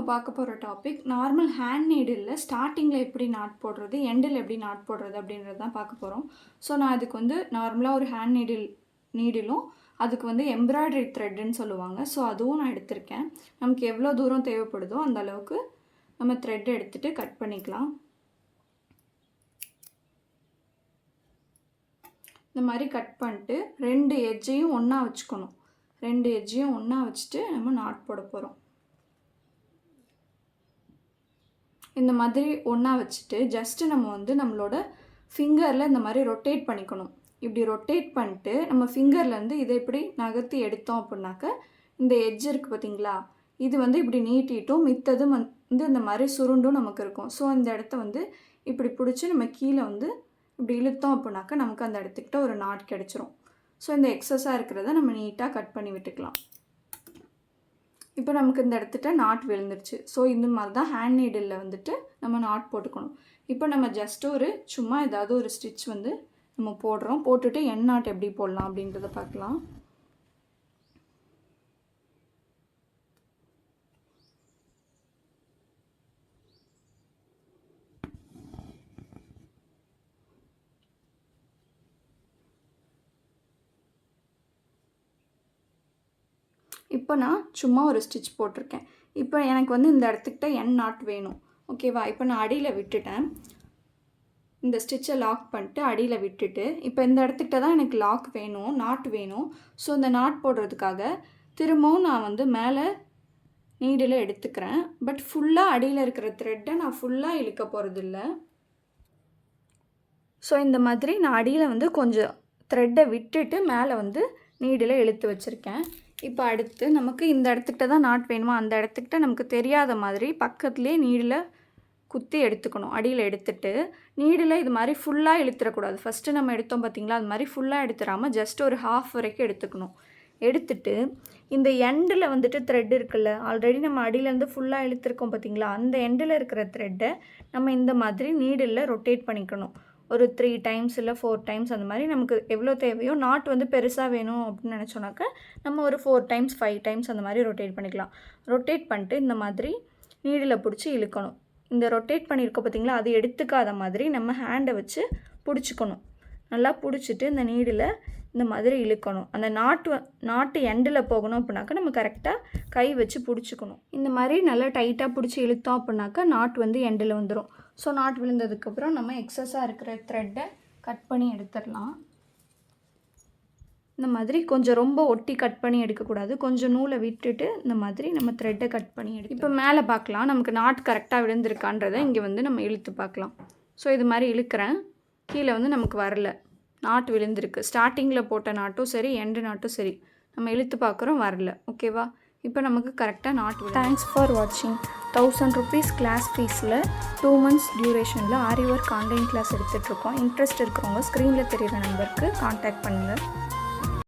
பார்க்க போகிற topic normal hand needle ஸ்டார்டிங்கில் எப்படி நாட் போடுறது, எண்டில் எப்படி நாட் போடுறது அப்படின்றது தான் பார்க்க போகிறோம். ஸோ நான் அதுக்கு வந்து நார்மலாக ஒரு ஹேண்ட் நீடிலும் அதுக்கு வந்து எம்ப்ராய்டரி த்ரெட்டுன்னு சொல்லுவாங்க. ஸோ அதுவும் நான் எடுத்திருக்கேன். நமக்கு எவ்வளோ தூரம் தேவைப்படுதோ அந்த அளவுக்கு நம்ம த்ரெட் எடுத்துகிட்டு கட் பண்ணிக்கலாம். இந்த மாதிரி கட் பண்ணிட்டு 2 எட்ஜையும் ஒன்றா வச்சுக்கணும். 2 எட்ஜையும் ஒன்றா வச்சுட்டு நம்ம நாட் போட போகிறோம். இந்த மாதிரி ஒன்றா வச்சுட்டு ஜஸ்ட்டு நம்ம வந்து நம்மளோட ஃபிங்கரில் இந்த மாதிரி ரொட்டேட் பண்ணிக்கணும். இப்படி ரொட்டேட் பண்ணிட்டு நம்ம ஃபிங்கர்லேருந்து இதை இப்படி நகர்த்தி எடுத்தோம் அப்படின்னாக்க இந்த எட்ஜ் இருக்குது பார்த்தீங்களா, இது வந்து இப்படி நீட்டிட்டும் மித்ததும் வந்து இந்த மாதிரி சுருண்டும் நமக்கு இருக்கும். ஸோ இந்த இடத்த வந்து இப்படி பிடிச்சி நம்ம கீழே வந்து இப்படி இழுத்தோம் அப்படின்னாக்க நமக்கு அந்த இடத்துக்கிட்ட ஒரு நாட் கிடச்சிரும். ஸோ இந்த எக்ஸஸாக இருக்கிறத நம்ம நீட்டாக கட் பண்ணி விட்டுக்கலாம். இப்போ நமக்கு இந்த இடத்துட்ட நாட் விழுந்துருச்சு. ஸோ இந்த மாதிரி தான் ஹேண்ட் நீடில் வந்துட்டு நம்ம நாட் போட்டுக்கணும். இப்போ நம்ம ஜஸ்ட்டு ஒரு சும்மா ஏதாவது ஒரு ஸ்டிச் வந்து நம்ம போடுறோம். போட்டுட்டு என் நாட் எப்படி போடலாம் அப்படின்றத பார்க்கலாம். இப்போ நான் சும்மா ஒரு ஸ்டிச் போட்டிருக்கேன். இப்போ எனக்கு வந்து இந்த இடத்துக்கிட்ட என் நாட் வேணும். ஓகேவா? இப்போ நான் அடியில் விட்டுட்டேன். இந்த ஸ்டிச்சை லாக் பண்ணிட்டு அடியில் விட்டுட்டு இப்போ இந்த இடத்துக்கிட்ட தான் எனக்கு லாக் வேணும், நாட் வேணும். ஸோ இந்த நாட் போடுறதுக்காக திரும்பவும் நான் வந்து மேலே நீடில் எடுத்துக்கிறேன். பட் ஃபுல்லாக அடியில் இருக்கிற த்ரெட்டை நான் ஃபுல்லாக இழுக்க போகிறதில்ல. ஸோ இந்த மாதிரி நான் அடியில் வந்து கொஞ்சம் த்ரெட்டை விட்டுட்டு மேலே வந்து நீடில் இழுத்து வச்சுருக்கேன். இப்போ அடுத்து நமக்கு இந்த இடத்துக்கிட்ட தான் நாட் வேணுமா, அந்த இடத்துக்கிட்ட நமக்கு தெரியாத மாதிரி பக்கத்துலேயே நீடில் குத்தி எடுத்துக்கணும். அடியில் எடுத்துட்டு நீடில் இது மாதிரி ஃபுல்லாக இழுத்துடக்கூடாது. ஃபஸ்ட்டு நம்ம எடுத்தோம் பார்த்திங்களா, அது மாதிரி ஃபுல்லாக எடுத்துடாமல் ஜஸ்ட் ஒரு ஹாஃப் வரைக்கும் எடுத்துக்கணும். எடுத்துட்டு இந்த எண்டில் வந்துட்டு த்ரெட் இருக்குல்ல, ஆல்ரெடி நம்ம அடியிலேருந்து ஃபுல்லாக இழுத்துருக்கோம் பார்த்திங்களா, அந்த எண்டில் இருக்கிற த்ரெட்டை நம்ம இந்த மாதிரி நீடில் ரொட்டேட் பண்ணிக்கணும். ஒரு 3 டைம்ஸ் இல்லை 4 டைம்ஸ் அந்த மாதிரி நமக்கு எவ்வளோ தேவையோ. நாட் வந்து பெருசாக வேணும் அப்படின்னு நினச்சோன்னாக்க நம்ம ஒரு 4 டைம்ஸ் 5 டைம்ஸ் அந்த மாதிரி ரொட்டேட் பண்ணிக்கலாம். ரொட்டேட் பண்ணிட்டு இந்த மாதிரி நீடில் பிடிச்சி இழுக்கணும். இந்த ரொட்டேட் பண்ணியிருக்கோம் பார்த்திங்களா, அது எடுத்துக்காத மாதிரி நம்ம ஹேண்டை வச்சு பிடிச்சிக்கணும். நல்லா பிடிச்சிட்டு இந்த நீடில் இந்த மாதிரி இழுக்கணும். அந்த நாட்டு எண்டில் போகணும் அப்படின்னாக்கா நம்ம கரெக்டாக கை வச்சு பிடிச்சிக்கணும். இந்த மாதிரி நல்லா டைட்டாக பிடிச்சி இழுத்தோம் அப்படின்னாக்கா நாட் வந்து எண்டில் வந்துடும். ஸோ நாட் விழுந்ததுக்கப்புறம் நம்ம எக்ஸஸாக இருக்கிற த்ரெட்டை கட் பண்ணி எடுத்துடலாம். இந்த மாதிரி கொஞ்சம் ரொம்ப ஒட்டி கட் பண்ணி எடுக்கக்கூடாது. கொஞ்சம் நூலை விட்டுட்டு இந்த மாதிரி நம்ம த்ரெட்டை கட் பண்ணி எடுத்து இப்போ மேலே பார்க்கலாம் நமக்கு நாட் கரெக்டாக விழுந்திருக்கான்றதை இங்கே வந்து நம்ம இழுத்து பார்க்கலாம். ஸோ இது மாதிரி இழுக்கிறேன். கீழே வந்து நமக்கு வரல, நாட் விழுந்திருக்கு. ஸ்டார்டிங்கில் போட்ட நாட்டும் சரி, எண்டு நாட்டும் சரி, நம்ம இழுத்து பார்க்குறோம், வரல. ஓகேவா? இப்போ நமக்கு கரெக்டாக நாட் விழுந்து. தேங்க்ஸ் ஃபார் வாட்சிங். 1000 rupees கிளாஸ் ஃபீஸில் 2 months டியூரேஷனில் ஆரி ஒர்க் ஆன்லைன் கிளாஸ் எடுத்துகிட்ருக்கோம். இன்ட்ரெஸ்ட் இருக்கிறவங்க ஸ்க்ரீனில் தெரிகிற நம்பருக்கு கான்டாக்ட் பண்ணுங்கள்.